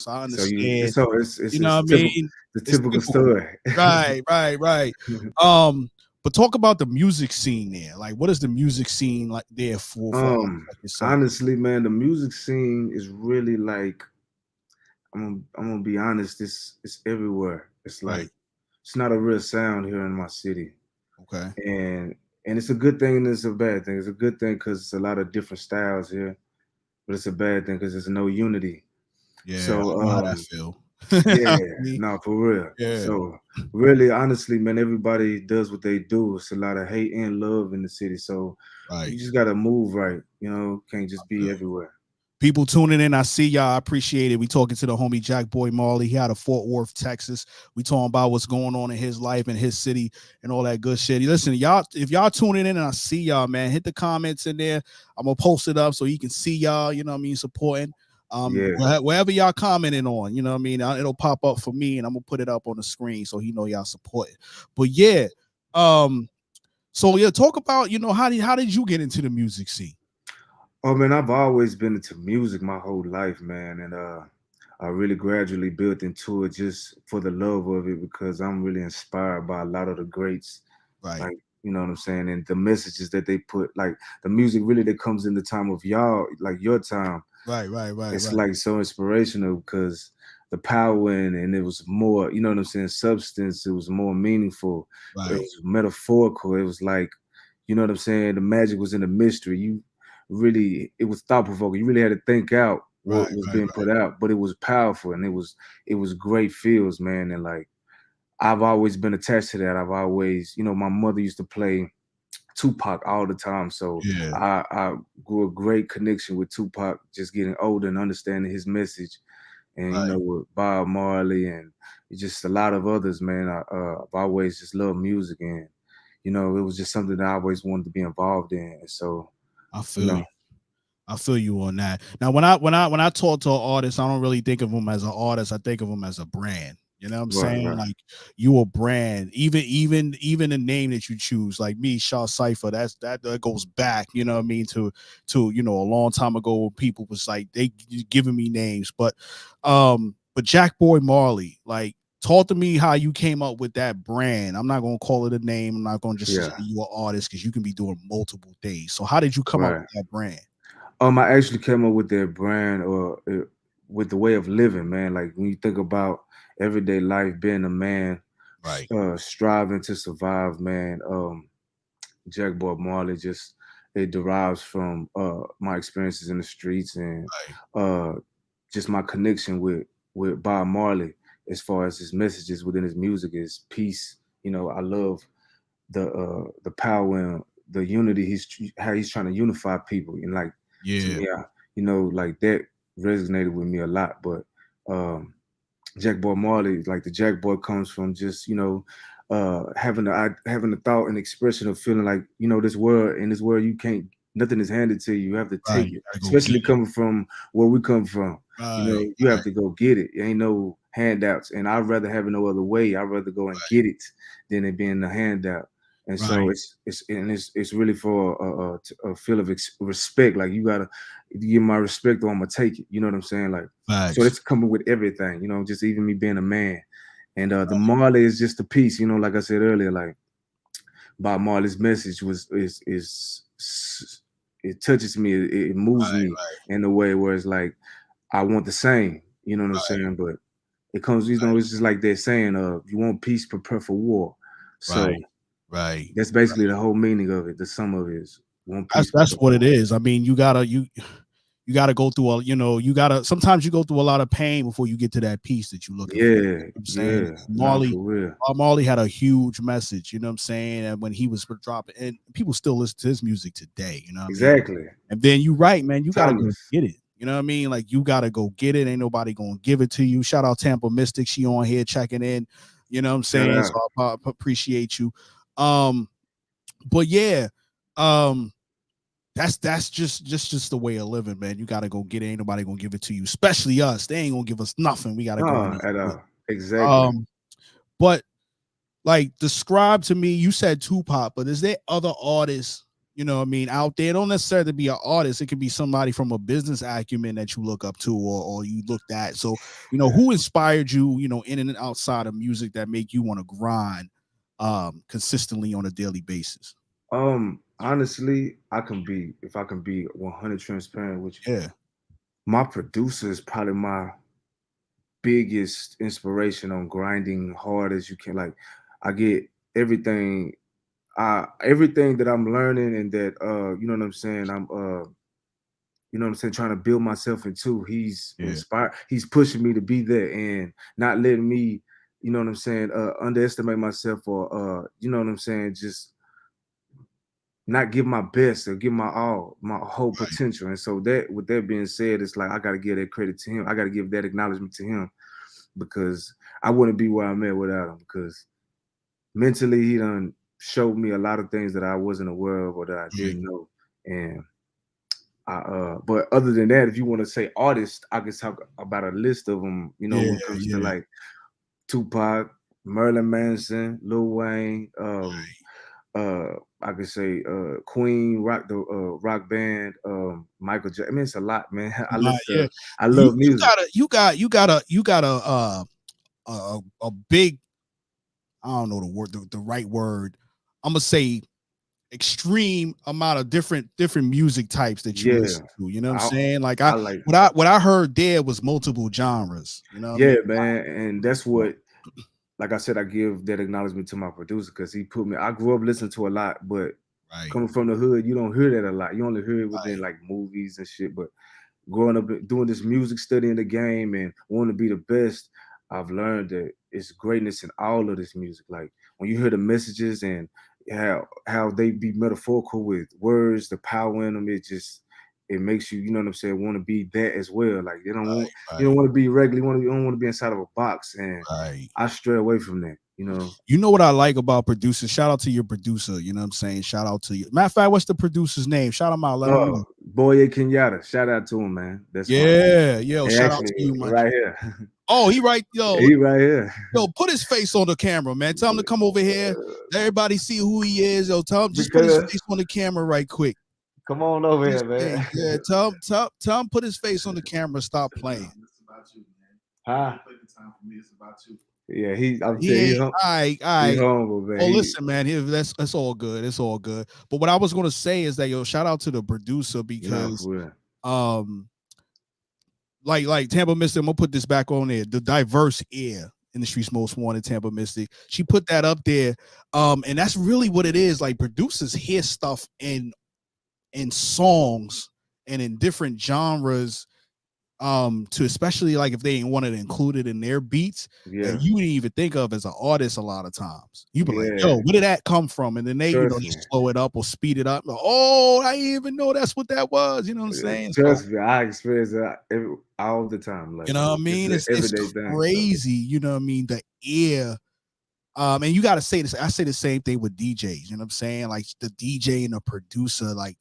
So I So you understand. it's You know what I typical, mean? the It's typical typical. story. Right, right, right. Um, but talk about the music scene there. Like, what is the music scene like there for artists like yourself? Honestly, man, the music scene is really like I'm gonna be honest. It's everywhere. It's Right. like it's not a real sound here in my city, Okay. and it's a good thing and it's a bad thing. It's a good thing because it's a lot of different styles here, but it's a bad thing because there's no unity. Yeah, I So know how that feel. yeah, Me- no, for real. yeah. So really, honestly, man, everybody does what they do. It's a lot of hate and love in the city. So Right. you just gotta move right. You know, can't just be everywhere. People tuning in, I see y'all. I appreciate it. We talking to the homie Jackboy Marley. He out of Fort Worth, Texas. We talking about what's going on in his life and his city and all that good shit. Listen, y'all, if y'all tuning in and I see y'all, man, hit the comments in there. I'm gonna post it up so you can see y'all. You know what I mean? Supporting. Yeah. Wherever y'all commenting on, you know what I mean? It'll pop up for me, and I'm gonna put it up on the screen so he know y'all support it. But yeah, so yeah, talk about how did you get into the music scene? Oh man, I've always been into music my whole life, man, and I really gradually built into it just for the love of it because I'm really inspired by a lot of the greats, Right, like you know what I'm saying, and the messages that they put, like the music really that comes in the time of y'all, like your time. right, right, right, It's right, like so inspirational because the power and it was more, you know what I'm saying, substance. It was more meaningful. It right. was metaphorical. It was like, you know what I'm saying. The magic was in the mystery. You really, it was thought provoking. You really had to think out Right, what was right, being put out, but it was powerful and it was great feels, man. And like I've always been attached to that. I've always, you know, my mother used to play Tupac all the time. So yeah, I grew a great connection with Tupac, just getting older and understanding his message. And you right. know, with Bob Marley and just a lot of others, man. I've always just loved music, and you know, it was just something that I always wanted to be involved in. And so, I you feel you. know, I feel you on that. Now, when I talk to an artist, I don't really think of them as an artist. I think of them as a brand. You know what I'm right, saying? right, Like you a brand. Even the name that you choose, like me, Shah Cypha. That goes back. You know what I mean to a long time ago when people was like they giving me names, but Jackboy Marley, like. Talk to me how you came up with that brand. I'm not gonna call it a name. I'm not gonna just say yeah, you an artist because you can be doing multiple things. So how did you come up right. with that brand? I actually came up with their brand or with the way of living, man. Like when you think about everyday life, being a man, Right. striving to survive, man. Jack Boy Marley just it derives from my experiences in the streets and Right. uh, just my connection with Bob Marley as far as his messages within his music is peace. You know, I love the power and the unity. How he's trying to unify people and like to Yeah. me, you know, like that resonated with me a lot. But um, Jack Boy Marley, like the Jack Boy comes from just, you know, having the thought and expression of feeling like, you know, this world you can't nothing is handed to you. You have to Right. take You it. gotta go get Especially it. coming from where we come from. You Right. know, you have Right. to go get it. There ain't no handouts. And I'd rather have it no other way. I'd rather go and get it than it being a handout. And so Right. it's really for a feel of respect. Like you gotta, if you give my respect, or I'm gonna take it. You know what I'm saying? Like so Facts. it's coming with everything, you know, just even me being a man. And the Marley is just a piece, you know, like I said earlier, like Bob Marley's message is it touches me, it moves Right. me in a way where it's like I want the same, you know what I'm saying? But it comes, you know, it's just like they're saying, you want peace, prepare for war. So Right. Right. that's basically the whole meaning of it. The sum of it is want That's peace, that's prepare what for it war. is. I mean, you gotta go through sometimes you go through a lot of pain before you get to that peace that you're looking for. You know Yeah, what I'm saying? yeah, no, Marley for real. Bob Marley had a huge message, you know what I'm saying? And when he was dropping, and people still listen to his music today, you know what I mean? Exactly. And then you right, man, you gotta go Timeless. get it. You know what I mean? Like you gotta go get it. Ain't nobody gonna give it to you. Shout out Tampa Mystic. She on here checking in. You know what I'm Shout saying? out. So I appreciate you. Um, but yeah, um, that's just the way of living, man. You gotta go get it. Ain't nobody gonna give it to you, especially us. They ain't gonna give us nothing. We gotta go in No, there at and get all. it. Exactly. But like describe to me, you said Tupac, but is there other artists you know what I mean, out there. It don't necessarily be an artist. It could be somebody from a business acumen that you look up to, or you looked at. So, who inspired you, in and outside of music that make you want to grind consistently on a daily basis? Honestly, if I can be 100 transparent with you, Yeah, my producer is probably my biggest inspiration on grinding hard as you can. Like, I get everything, everything that I'm learning and that, you know what I'm saying, you know what I'm saying, trying to build myself into. He's yeah, inspired. He's pushing me to be there and not letting me, you know what I'm saying, underestimate myself or, you know what I'm saying, just not give my best or give my all, my whole right, potential. And so that, with that being said, it's like I got to give that credit to him. I got to give that acknowledgement to him because I wouldn't be where I'm at without him. Because mentally, he done showed me a lot of things that I wasn't aware of or that I right. didn't know. And but other than that, if you want to say artist, I could talk about a list of them. You know, Yeah, when it comes to yeah. like Tupac, Marilyn Manson, Lil Wayne, uh, I could say Queen, rock band, Michael Jackson. I mean, it's a lot, man. I Nah, listen yeah. to, I You love you music. gotta you got you gotta you gotta a big, I don't know the right word. I'm gonna say extreme amount of different music types that you Yeah, listen to. You know what I'm I, saying? Like I like, what I heard there was multiple genres. You know what I mean? yeah, man, and that's So, what, like I said, I give that acknowledgement to my producer because he put me. I grew up listening to a lot, but right, coming from the hood, you don't hear that a lot. You only hear it within right, like movies and shit. But growing up doing this music, studying the game, and wanting to be the best, I've learned that it's greatness in all of this music. Like when you hear the messages and how they be metaphorical with words, the power in them, it makes you, you know what I'm saying, want to be that as well. Like they don't want, you don't right, want to be regular, you don't want to be inside of a box. And right. I stray away from that, you know. You know what I like about producers? Shout out to your producer. You know what I'm saying? Shout out to you. Matter of fact, what's the producer's name? Shout him out. Let him know. Boye Kenyatta, shout out to him, man. That's my, Yeah, yo, and shout out actually to you, man. right here. Oh, he right, yo, He right here. put his face on the camera, man. Tell him to come over here. Let everybody see who he is. Yo, tell him just put his Because face on the camera right quick. come on over Do here, his man. thing. Yeah, tell him put his face on the camera. Stop playing. Huh? Yeah, I'm He telling ain't. you, All right, all he right. humble, man. Oh, listen, man. That's all good. It's all good. But what I was gonna say is that, yo, shout out to the producer Nah, because for real. um like Tampa Mystic, I'm gonna put this back on there. The diverse ear, industry's most wanted, Tampa Mystic. She put that up there. And that's really what it is. Like producers hear stuff in songs and in different genres, to especially like if they ain't wanted to include it in their beats that Yeah, you didn't even think of as an artist. A lot of times you be like, yo, yeah. where did that come from? And then they, Trust me. just slow it up or speed it up. Like, oh, I didn't even know that's what that was. You know what I'm saying? So, Trust me. I experience that all the time. you Like know what I it's mean? an It's everyday thing. So crazy, you know what I mean? The ear. And you gotta say this. I say the same thing with DJs, you know what I'm saying? Like the DJ and the producer, like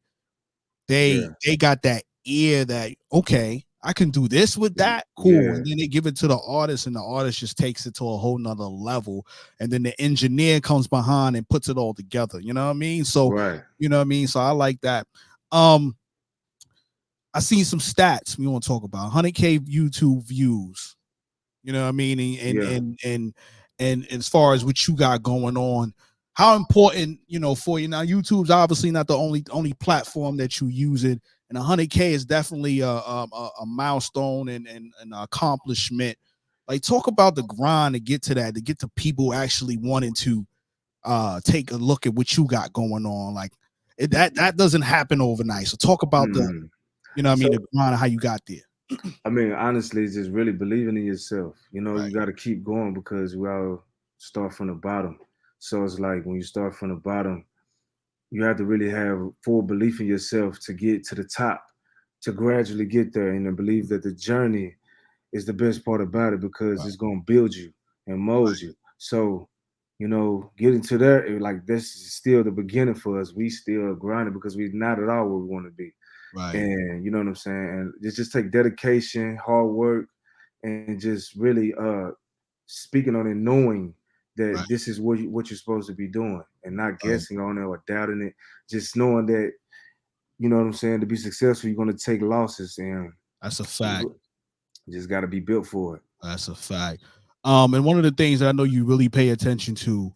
yeah, they got that ear that, okay, I can do this with that, cool. yeah, And then they give it to the artist, and the artist just takes it to a whole nother level. And then the engineer comes behind and puts it all together. You know what I mean? So, right. you know what I mean? So I like that. Um, I seen some stats we want to talk about. 100K YouTube views. You know what I mean? Yeah, And as far as what you got going on, how important, for you now? YouTube's obviously not the only platform that you use it, and 100K is definitely a milestone and an accomplishment. Like, talk about the grind to get to that, to get to people actually wanting to take a look at what you got going on. Like, that doesn't happen overnight. So talk about the, mm. you know what I So mean, the grind of how you got there. I mean, honestly, it's just really believing in yourself. You know, Right, you got to keep going because we all start from the bottom. So it's like when you start from the bottom, you have to really have full belief in yourself to get to the top, to gradually get there, and to believe that the journey is the best part about it because right, it's gonna build you and mold you. So, you know, getting to there, like that's still the beginning for us. We still grinding because we're not at all where we want to be. right, And you know what I'm saying? And it just take dedication, hard work, and just really speaking on it, knowing that right, this is what you're supposed to be doing, and not right. guessing on it or doubting it. Just knowing that, you know what I'm saying, to be successful, you're going to take losses, and That's a fact. you just got to be built for it. That's a fact. And one of the things that I know you really pay attention to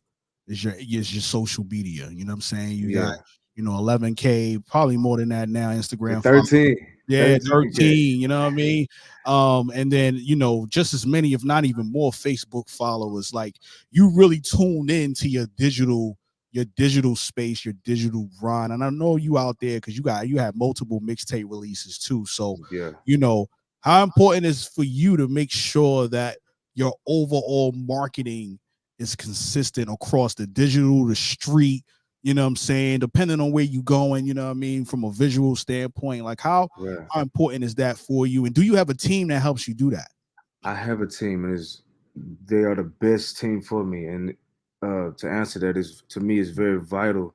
is your social media. You know what I'm saying? You got, Yeah. 11K, probably more than that now, Instagram followers. 13, Yeah, 13K. 13, you know what I mean? And then, just as many, if not even more, Facebook followers. Like, you really tune into your digital space, your digital grind. And I know you out there because you have multiple mixtape releases too. So, Yeah. you know, how important is for you to make sure that your overall marketing is consistent across the digital, the street, you know what I'm saying? Depending on where you going, you know what I mean, from a visual standpoint, like Yeah. how important is that for you? And do you have a team that helps you do that? I have a team, and they are the best team for me. And to answer that is, to me, is very vital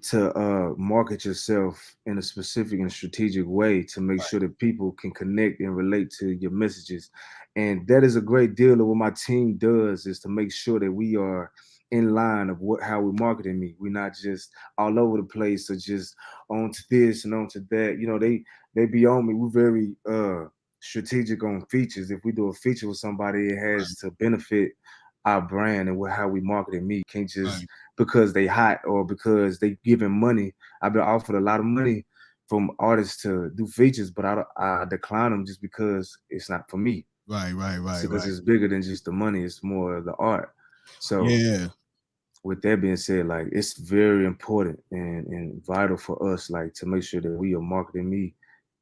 to market yourself in a specific and strategic way to make sure that people can connect and relate to your messages. And that is a great deal of what my team does, is to make sure that we are in line of how we're marketing me. We're not just all over the place or just on to this and on to that. They be on me. We're very strategic on features. If we do a feature with somebody, it Right, has to benefit our brand and how we marketing me. Can't just right, because they hot or because they giving money. I've been offered a lot of money from artists to do features, but I decline them just because it's not for me. right, right, It's right, because right. it's bigger than just the money. It's more of the art. So Yeah, with that being said, like, it's very important and vital for us, like, to make sure that we are marketing me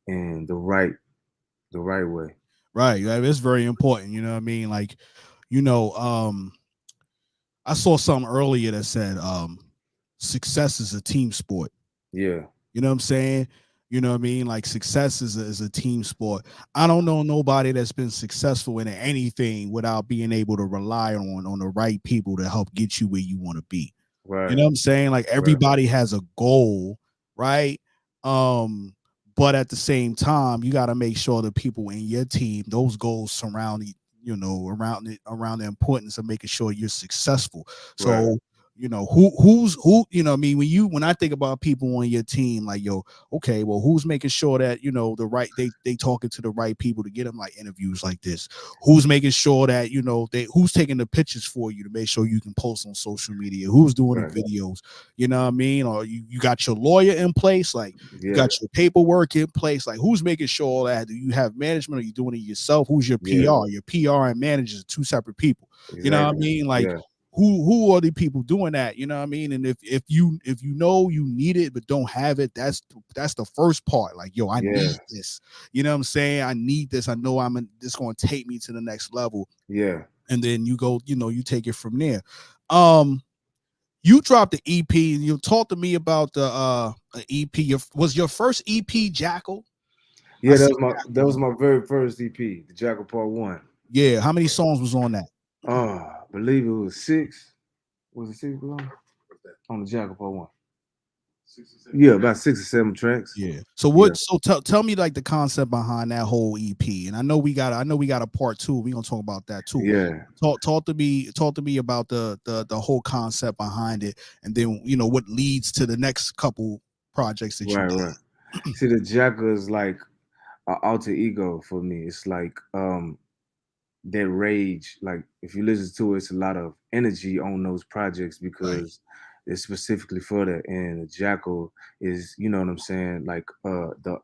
in the right way. right. Yeah, it's very important. You know what I mean? Like, you know, um, I saw something earlier that said success is a team sport. Yeah. You know what I'm saying? You know what I mean? Like, success is a team sport. I don't know nobody that's been successful in anything without being able to rely on the right people to help get you where you want to be. You Right. know what I'm saying? Like, Right. everybody has a goal, right? Um, but at the same time, you got to make sure the people in your team, those goals surround around the importance of making sure you're successful. Right. So, who, I mean, when I think about people on your team, like, yo, okay, well, who's making sure that, they talking to the right people to get them like interviews like this? Who's making sure that, who's taking the pictures for you to make sure you can post on social media? Who's doing the Right. videos? You know what I mean? Or you got your lawyer in place, like, you Yeah. got your paperwork in place. Like, who's making sure that? Do you have management? Are you doing it yourself? Who's your Yeah. PR? Your PR and managers are two separate people. You know what I Exactly. mean? Like, Yeah. who are the people doing that? You know what I mean? And if you know you need it but don't have it, that's the first part. Like, yo, I Yeah. need this. You know what I'm saying? I need this. I know this going to take me to the next level. Yeah. And then you go, you take it from there. Um, you dropped the EP and you talked to me about the EP. Was your first EP Jackal? I Yeah, see that Jackal was on. my very first EP, the Jackal Part One. Yeah, how many songs was on that? I believe it was six. Was it six on the Jackal Part One? Yeah, about 6 or 7 tracks. Yeah. So Yeah, tell me like the concept behind that whole EP. And I know we got a part two. We're gonna talk about that too. yeah, Talk to me about the whole concept behind it, and then what leads to the next couple projects that you right, did. right. See, the Jackal is like an alter ego for me. It's like that rage. Like, if you listen to it, it's a lot of energy on those projects Right, because it's specifically for that. And the Jackal is, you know what I'm saying, like the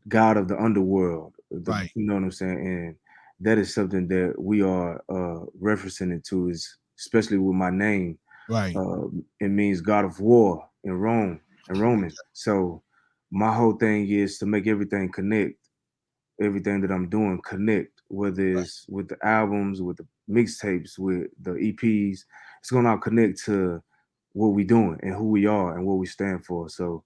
god of the underworld. right, You know what I'm saying, and that is something that we are referencing it to, is especially with my name. right, It means God of War in Rome and Roman. So my whole thing is to make everything connect, everything that I'm doing connect, whether right. it's with the albums, with the mixtapes, with the EPs. It's gonna all connect to what we doing and who we are and what we stand for. So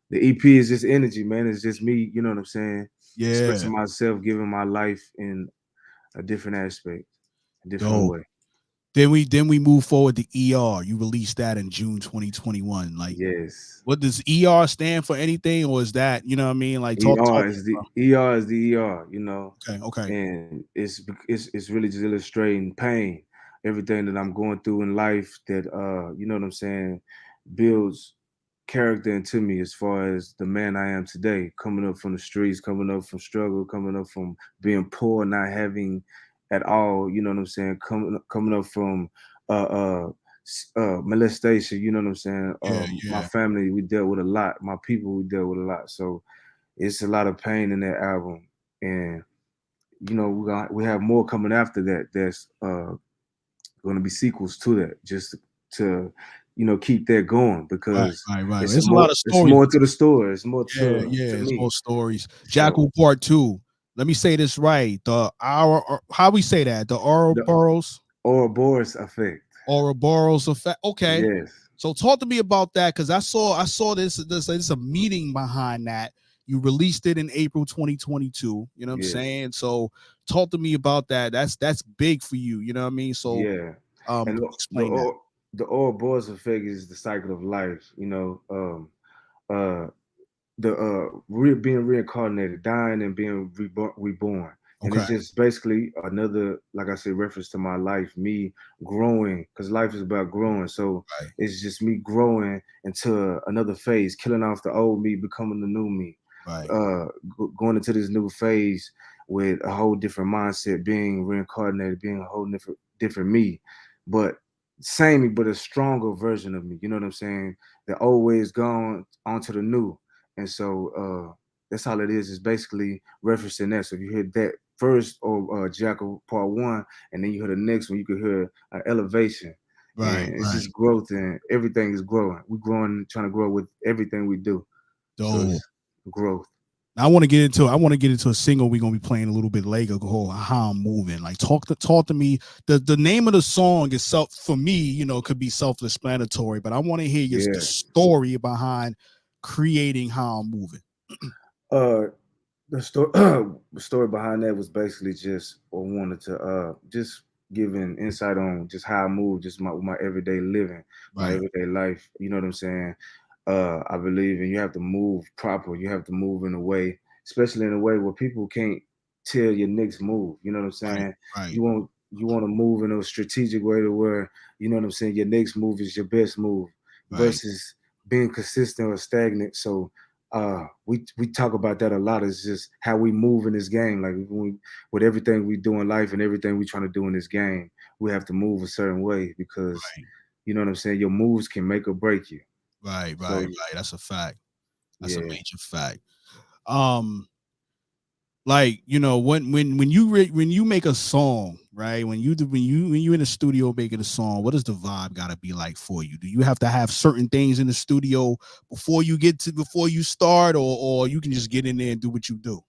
the EP is just energy, man. It's just me, you know what I'm saying? Yeah, Expressing myself, giving my life in a different aspect, a different dope. way. Then we move forward to ER. You released that in June 2021. Like, Yes. what does ER stand for? Anything, or is that, you know what I mean? Like, talk ER is the ER is the ER, Okay, okay. and it's really just illustrating pain. everything that I'm going through in life that you know what I'm saying, builds character into me as far as the man I am today, coming up from the streets, coming up from struggle, coming up from being poor, not having at all, you know what I'm saying, coming up from uh uh molestation, you know what I'm saying. Yeah, My yeah. family, we dealt with a lot. My people, we dealt with a lot. So it's a lot of pain in that album, and you know we have more coming after that. That's going to be sequels to that, just to you know keep that going Right, because right, right. it's There's a lot of it's stories. more to the story. It's more Yeah, yeah. to It's more me. stories. So Jackal Part Two. Let me say this right. The our how we say that the the Ouroboros Ouroboros effect. Ouroboros effect. Okay. Yes, So talk to me about that because I saw this a meeting behind that. You released it in April 2022. You know what I'm yes, saying? So talk to me about that. That's big for you. You know what I mean? So yeah. And explain that. The Ouroboros effect is the cycle of life. You know, uh, the being reincarnated, dying and being reborn. And Okay. it's just basically another, like I said, reference to my life, me growing, because life is about growing. So Right. it's just me growing into another phase, killing off the old me, becoming the new me, Right. going into this new phase with a whole different mindset, being reincarnated, being a whole different me, but same me, but a stronger version of me. You know what I'm saying? The old way is gone onto the new, and so that's all it is. Is basically referencing that. So if you hear that first or Jackal Part One, and then you hear the next one, you could hear elevation, Right. and it's Right. just growth, and everything is growing. We're growing, trying to grow with everything we do. So So it's growth. I want to get into a single we're gonna be playing a little bit later called How I'm Moving. Like talk to me. The name of the song is self for me, it could be self-explanatory, but I want to hear the Yeah. story behind creating How I'm Moving. Uh, the story the story behind that was basically just I wanted to just giving insight on just how I move, just my everyday living, my Right, everyday life. You know what I'm saying? I believe in you have to move proper. You have to move in a way, especially in a way where people can't tell your next move. You know what I'm right, saying? right, You want to move in a strategic way to where you know what I'm saying. Your next move is your best move right, versus being consistent or stagnant. So we talk about that a lot. It's just how we move in this game. Like with everything we do in life and everything we trying to do in this game, we have to move a certain way because right, you know what I'm saying. Your moves can make or break you. right, right, So right. That's a fact. That's a yeah, major fact. Um, like when you make a song, right, when you in the studio making a song, what does the vibe got to be like for you? Do you have to have certain things in the studio before you start, or you can just get in there and do what you do?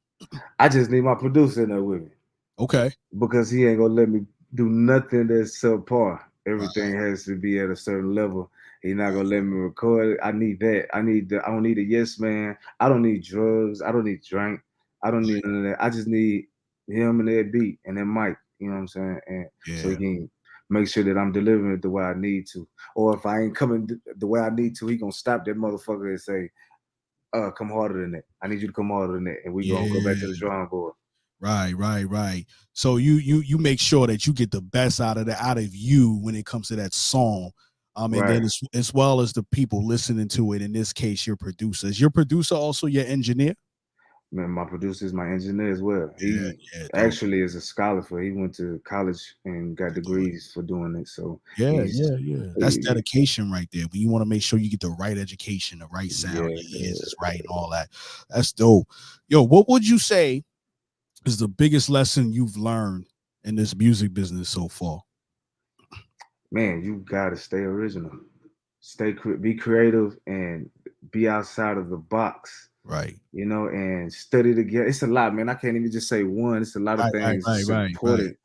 I just need my producer in there with me Okay. because he ain't gonna let me do nothing that's subpar. Right, Everything has to be at a certain level. He's not gonna right, let me record it. I need that. I don't need a yes man. I don't need drugs. I don't need drink. I don't need none of that. I just need him and that beat and that mic. You know what I'm saying? And so he yeah, can make sure that I'm delivering it the way I need to. Or if I ain't coming the way I need to, he gonna stop that motherfucker and say, come harder than that. I need you to come harder than that. And we gonna go back to the yeah. drawing board. Right, right, right. So you make sure that you get the best out of you when it comes to that song. And Right. then as well as the people listening to it. In this case, your producer. Is your producer also your engineer? Man, my producer is my engineer as well. Yeah, He yeah, dope. actually is a scholar for. He went to college and got To do it. degrees for doing it. So Yeah, he's, yeah, yeah. That's dedication right there. When you want to make sure you get the right education, the right sound, yeah. your ears is right, and all that. That's dope. Yo, what would you say is the biggest lesson you've learned in this music business so far? Man, you gotta stay original, be creative, and be outside of the box. Right. You know, and study together. It's a lot, man. I can't even just say one. It's a lot of Right, right, things. right, It's right, right. important.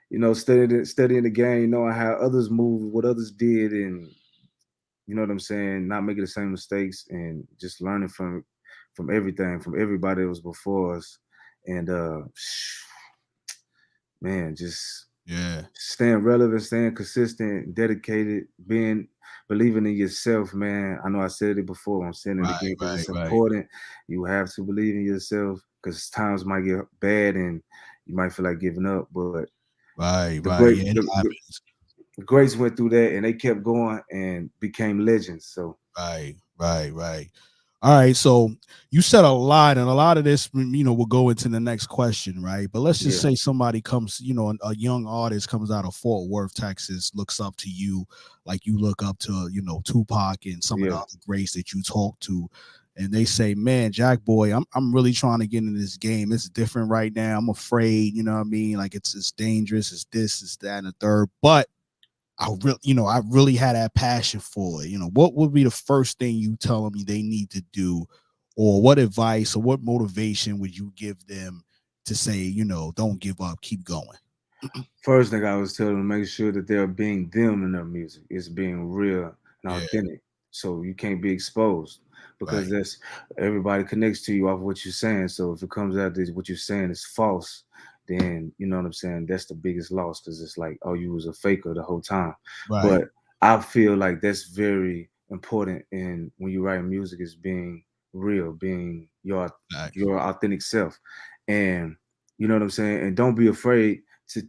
You know, studying the game, knowing how others move, what others did, and you know what I'm saying, not making the same mistakes, and just learning from everything, from everybody that was before us, and man, just Yeah. staying relevant, staying consistent, dedicated, being believing in yourself, man. I know I said it before. I'm saying it Right, again because right, it's right. important. You have to believe in yourself because times might get bad and you might feel like giving up. But Right, the right. great, Yeah, it happens. greats went through that and they kept going and became legends. So Right, right, right. All right, so you said a lot, and a lot of this, will go into the next question, right? But let's just yeah, say somebody comes, a young artist comes out of Fort Worth, Texas, looks up to you, like you look up to, Tupac and some of the yeah. other greats that you talk to, and they say, "Man, Jack Boy, I'm really trying to get into this game. It's different right now. I'm afraid, you know what I mean? Like it's dangerous. It's this, it's that, and the third. But I really had that passion for it. What would be the first thing you tell them they need to do, or what advice or what motivation would you give them to say, don't give up, keep going? First thing I was telling them, make sure that they're being them in their music. It's being real and Yeah, authentic. So you can't be exposed because right, that's everybody connects to you off what you're saying. So if it comes out that what you're saying is false, then you know what I'm saying. That's the biggest loss because it's like, oh, you was a faker the whole time. right, But I feel like that's very important. And when you write music, is being real, being right, your authentic self, and you know what I'm saying. And to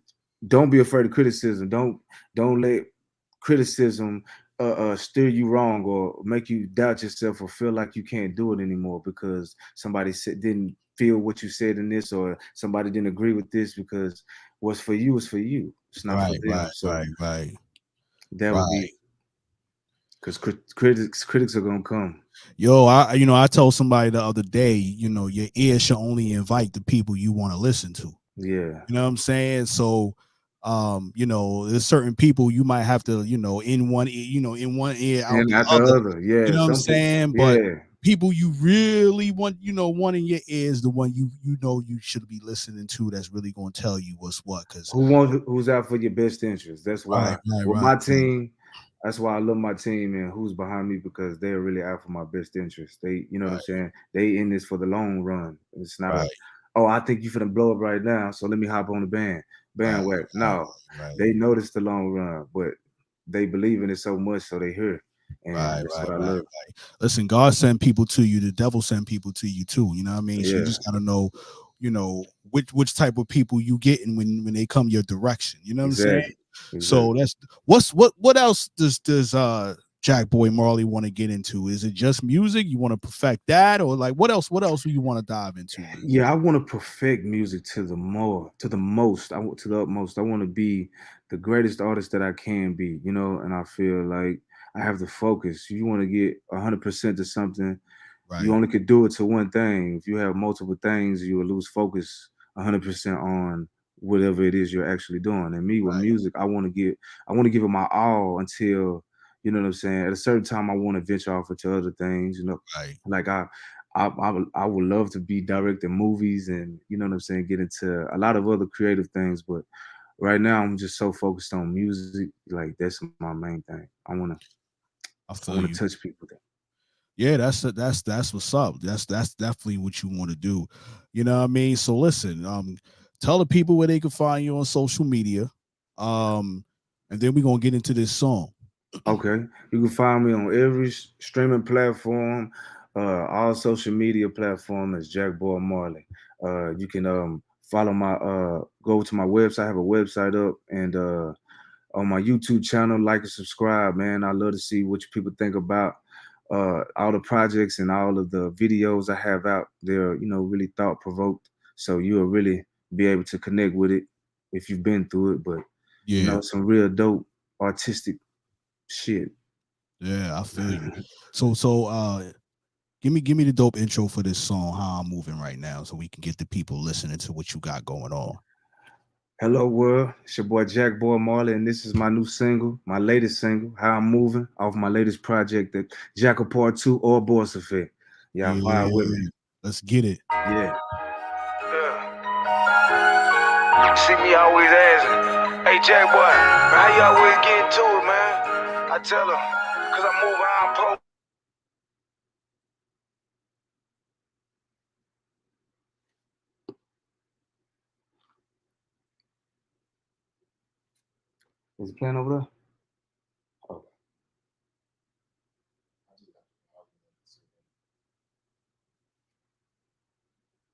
don't be afraid of criticism. Don't let criticism steer you wrong or make you doubt yourself or feel like you can't do it anymore because somebody didn't feel what you said in this or somebody didn't agree with this because what's for you is for you. It's not for right, them. right, So right, right, that would right. be because critics are gonna come. Yo, I told somebody the other day, your ear should only invite the people you want to listen to. Yeah, You know what I'm saying? So, there's certain people you might have to, in one ear, out and the not the other. other. You Yeah, know what I'm some people. saying? But Yeah, people you really want, one in your ear is the one you should be listening to. That's really going to tell you what's what. Because who's out for your best interest. That's right, why right, with right, my right, team, that's why I love my team and who's behind me because they're really out for my best interest. They, you know what I'm saying? They in this for the long run. It's not a, right, oh, I think you finna blow up right now, so let me hop on the right, bandwagon. right, No, right, they notice the long run, but they believe in it so much, so they hear, and right, that's right, what I right. love. Listen, God send people to you. The devil send people to you too. You know what I mean? So you Yeah, just gotta know, which type of people you getting when they come your direction. You know what I'm saying? exactly, So exactly. that's what else does Jack Boy Marley want to get into? Is it just music? You want to perfect that, or like what else do you want to dive into, man? Yeah, I want to perfect music to the most. I want to the utmost. I want to be the greatest artist that I can be, and I feel like I have the focus. You want to get 100% to something, you Right, only could do it to one thing. If you have multiple things, you will lose focus 100% on whatever it is you're actually doing. And me with right, music, I want to give it my all until, you know what I'm saying. At a certain time, I want to venture off into other things. right. Like I would love to be directing movies and you know what I'm saying, get into a lot of other creative things. But right now, I'm just so focused on music. Like that's my main thing. I I feel want you. to touch people. Yeah, that's what's up. That's definitely what you want to do. You know what I mean? So listen, tell the people where they can find you on social media. Um, and then we're gonna get into this song. Okay. You can find me on every streaming platform, all social media platform as Jackboy Marley. You can follow my go to my website. I have a website up and on my YouTube channel, like and subscribe, man. I love to see what you people think about all the projects and all of the videos I have out there, really thought provoked. So you'll really be able to connect with it if you've been through it. But Yeah, some real dope artistic shit. yeah, I feel you. So give me the dope intro for this song, how I'm moving right now, so we can get the people listening to what you got going on. Hello world, it's your boy Jack Boy Marley, and this is my new single, my latest single, How I'm Moving, off my latest project, that Jack Part 2 or Boss Effect. Y'all Yeah, vibe with me. let's get it. Yeah. See me always asking, hey Jack Boy, how you always get into it, man? I tell him, cause I move how I'm supposed. Is it playing over there? Oh,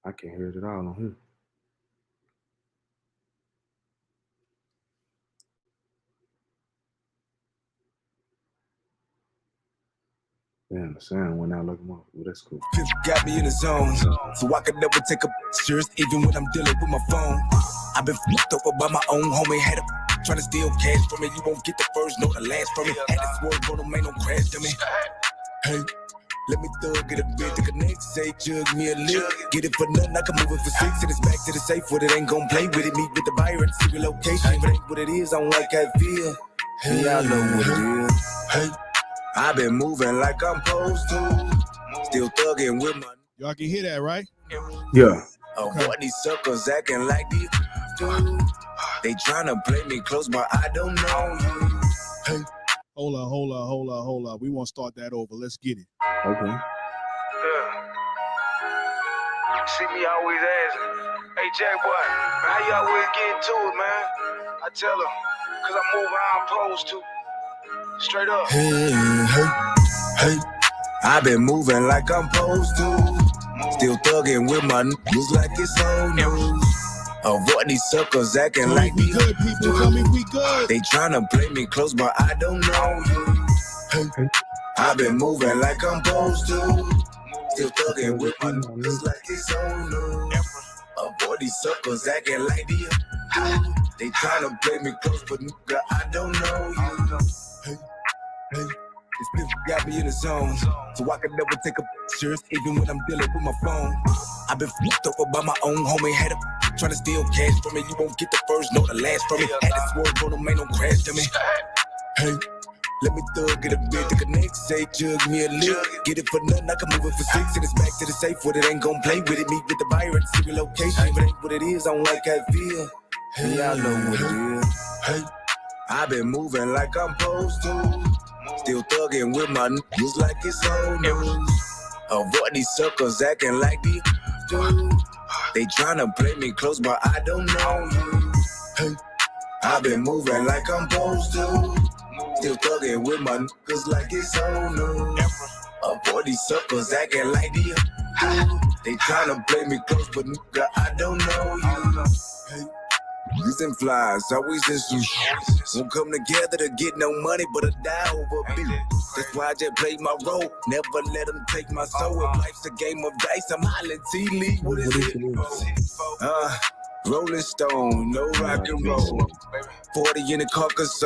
I can't hear it at all on here. Damn, the sound went out like a motherfucker. That's cool. Got me in the zone, so I could never take a pictures, even when I'm dealing with my phone. I've been fucked over by my own homie, had a trying to steal cash from me. You won't get the first, nor the last from me. Had to swerve on them, ain't no crash to me. Hey, let me thug it a bit. The connect, say jug me a lick. Get it for nothing, I can move it for six. And it's back to the safe, what it ain't gon' play with it. Meet with the buyer at the secret location. If it ain't what it is, I don't like how it feel. Hey, y'all know what it is. Hey, I've been moving like I'm supposed to. Still thugging with my. Y'all can hear that, right? Yeah. Avoid these suckers acting like these do. They tryna play me close, but I don't know you. Hey. Hold up. We won't start that over. Let's get it. Okay. Yeah. See me always asking, hey Jackboy, how you always getting to it, man? I tell them, cause I move how I'm supposed to. Straight up. Hey. I've been moving like I'm supposed to. Still thugging with my niggas like it's old news. Avoid these suckers acting like we good, people. Tell me we good. They tryna play me close, but I don't know you. Hey. I've been moving like I'm supposed to. Still thugging with my niggas like it's old news. Avoid these suckers acting like these. They tryna play me close, but nigga, I don't know you. Hey. This bitch got me in the zone, so I could never take a pictures, even when I'm dealing with my phone. I've been fucked over by my own homie, had a trying to steal cash from me. You won't get the first, nor the last from me. Had to swerve on them, ain't no crash to me. Hey, let me thug it a bit. The connect, say jug me a lick. Get it for nothing, I can move it for six. And it's back to the safe, what it ain't gon' play with it. Meet with the buyer at the secret location. If it ain't what it is, I don't like how it feel. Hey, y'all know what it is. Hey, I've been moving like I'm supposed to. Still thugging with my niggas like it's old news. Avoid these suckers acting like these do. They tryna play me close, but I don't know you. Hey, I've been moving like I'm supposed to. Still thugging with my niggas like it's old news. Avoid these suckers acting like these do. They tryna play me close, but nigga, I don't know you. Hey. These and flies, always in some won't come together to get no money, but a die over a beat. That's why I just play my role, never let them take my soul. If life's a game of dice, I'm hollering T-League. What is it? Rolling Stone, no rock and roll. 40 in the Caucasus,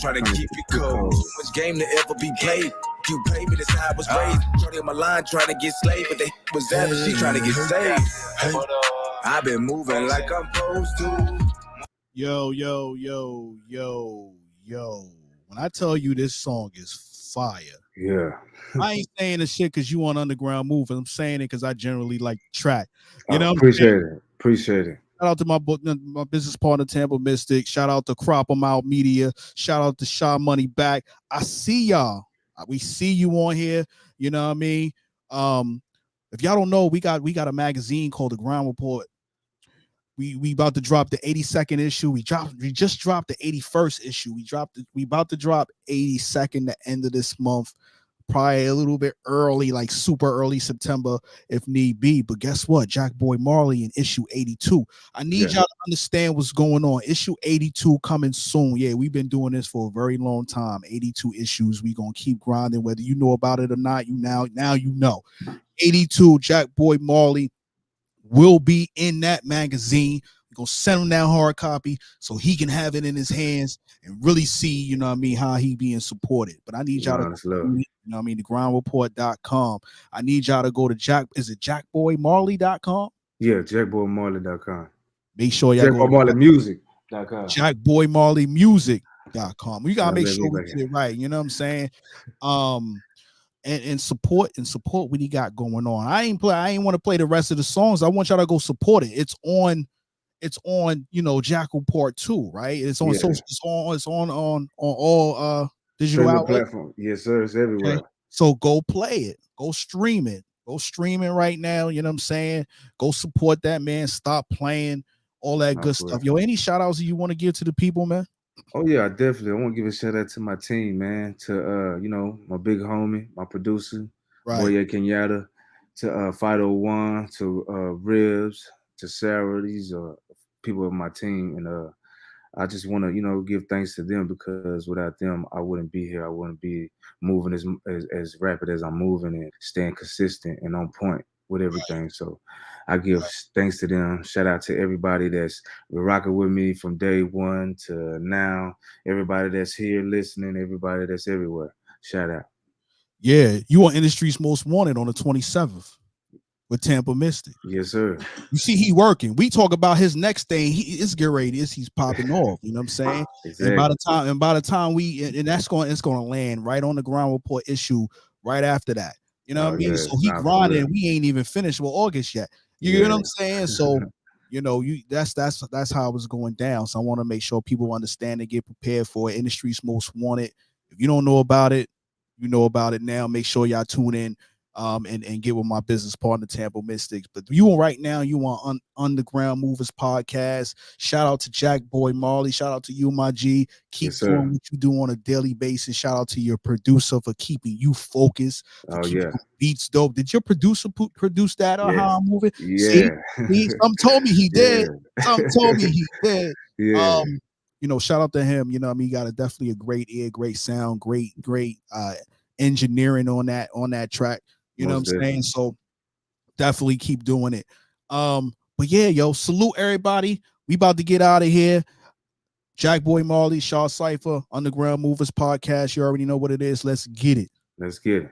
trying to keep it cold. So much game to ever be played. You pay me, that's how I was raised. Shorty on my line trying to get slaved, but they was average, she trying to get saved. But I've been moving like I'm supposed to. Yo. When I tell you this song is fire. Yeah. I ain't saying this shit because you on Underground Movement. I'm saying it because I generally like the track. You know, Appreciate it. Shout out to my business partner, Tampa Mystic. Shout out to Crop 'em Out Media. Shout out to Shaw Money Back. I see y'all. We see you on here. You know what I mean? If y'all don't know, we got a magazine called The Ground Report. We about to drop the 82nd issue. We just dropped the 81st issue. We about to drop 82nd the end of this month. Probably a little bit early, like super early September, if need be. But guess what? Jackboy Marley in issue 82. I need y'all to understand what's going on. Issue 82 coming soon. Yeah, we've been doing this for a very long time. 82 issues. We gonna keep grinding, whether you know about it or not. Now you know. 82, Jackboy Marley will be in that magazine. We're gonna send him that hard copy so he can have it in his hands and really see, you know what I mean, how he being supported. But I need y'all to, you know what I mean, thegroundreport.com. I need y'all to go to jackboymarley.com? Yeah, jackboymarley.com. Make sure y'all go to jackboymarleymusic.com. jackboymarleymusic.com. We gotta make sure we get it right. You know what I'm saying? And support what he got going on. I ain't want to play the rest of the songs. I want y'all to go support it. It's on, you know, Jackal Part 2, right? It's on social, it's on all digital outlets. Platform. Yes, sir. It's everywhere. Okay. So go play it. Go stream it. Go stream it right now. You know what I'm saying? Go support that, man. Stop playing all that good stuff. Yo, any shout outs you want to give to the people, man? Oh yeah, definitely. I want to give a shout out to my team, man. To you know, my big homie, my producer, Boye Kenyatta, to 501, to Ribs, to Sarah. These are people of my team, and I just want to, give thanks to them, because without them, I wouldn't be here. I wouldn't be moving as rapid as I'm moving, and staying consistent and on point with everything. So I give thanks to them. Shout out to everybody that's been rocking with me from day one to now. Everybody that's here listening, everybody that's everywhere. Shout out. Yeah, you on Industry's Most Wanted on the 27th with Tampa Mystic. Yes, sir. You see, he working. We talk about his next thing. It's get ready. He's popping off. You know what I'm saying? Exactly. And by the time it's gonna land right on the ground report issue right after that. You know what I mean? Yeah, So he grinding. We ain't even finished with August yet. You know what I'm saying? So that's how it's going down. So I want to make sure people understand and get prepared for it. Industry's Most Wanted. If you don't know about it, you know about it now. Make sure y'all tune in. And get with my business partner, Tampa Mystics. But you right now, you on Underground Movers Podcast. Shout out to Jackboy Marley. Shout out to you, my G. Keep doing what you do on a daily basis. Shout out to your producer for keeping you focused, for keeping beats dope. Did your producer produce that or how I'm moving? Yeah. See, some told me he did. Some told me he did. Yeah. Shout out to him. You know what I mean? He got definitely a great ear, great sound, great engineering on that track. You know what I'm saying? So definitely keep doing it. But yeah, yo, salute everybody. We about to get out of here. Jackboy Marley, Shah Cypha, Underground Movers Podcast. You already know what it is. Let's get it. Let's get it.